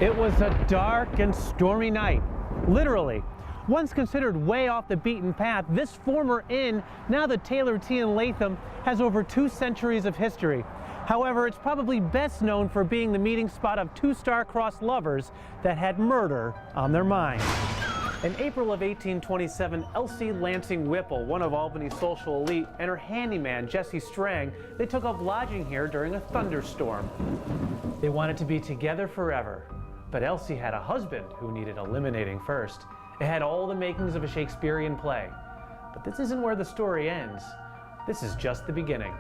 It was a dark and stormy night, literally. Once considered way off the beaten path, this former inn, now the Taylor Tea in Latham, has over 2 centuries of history. However, it's probably best known for being the meeting spot of 2 star-crossed lovers that had murder on their minds. In April of 1827, Elsie Lansing Whipple, one of Albany's social elite, and her handyman, Jesse Strang, they took up lodging here during a thunderstorm. They wanted to be together forever, but Elsie had a husband who needed eliminating first. It had all the makings of a Shakespearean play. But this isn't where the story ends. This is just the beginning.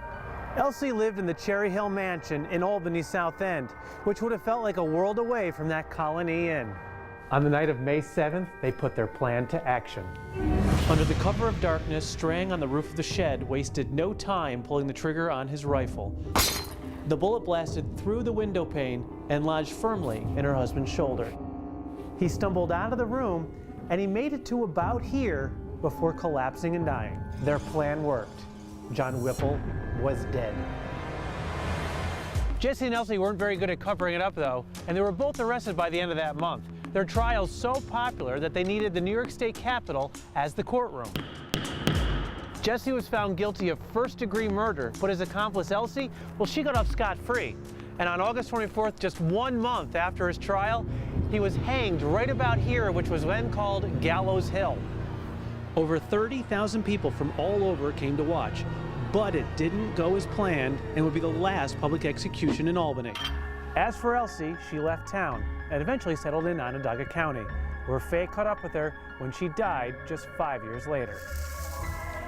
Elsie lived in the Cherry Hill Mansion in Albany's South End, which would have felt like a world away from that Colony Inn. On the night of May 7th, they put their plan to action. Under the cover of darkness, Strang on the roof of the shed wasted no time pulling the trigger on his rifle. The bullet blasted through the window pane and lodged firmly in her husband's shoulder. He stumbled out of the room and he made it to about here before collapsing and dying. Their plan worked. John Whipple was dead. Jesse and Elsie weren't very good at covering it up though, and they were both arrested by the end of that month. Their trial's so popular that they needed the New York State Capitol as the courtroom. Jesse was found guilty of first-degree murder, but his accomplice Elsie, well, she got off scot-free. And on August 24th, just 1 month after his trial, he was hanged right about here, which was then called Gallows Hill. Over 30,000 people from all over came to watch, but it didn't go as planned and would be the last public execution in Albany. As for Elsie, she left town and eventually settled in Onondaga County, where fate caught up with her when she died just 5 years later.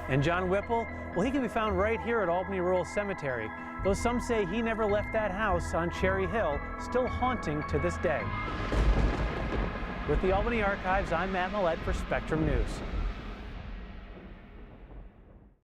And John Whipple, well, he can be found right here at Albany Rural Cemetery, though some say he never left that house on Cherry Hill, still haunting to this day. With the Albany Archives, I'm Matt Millett for Spectrum News.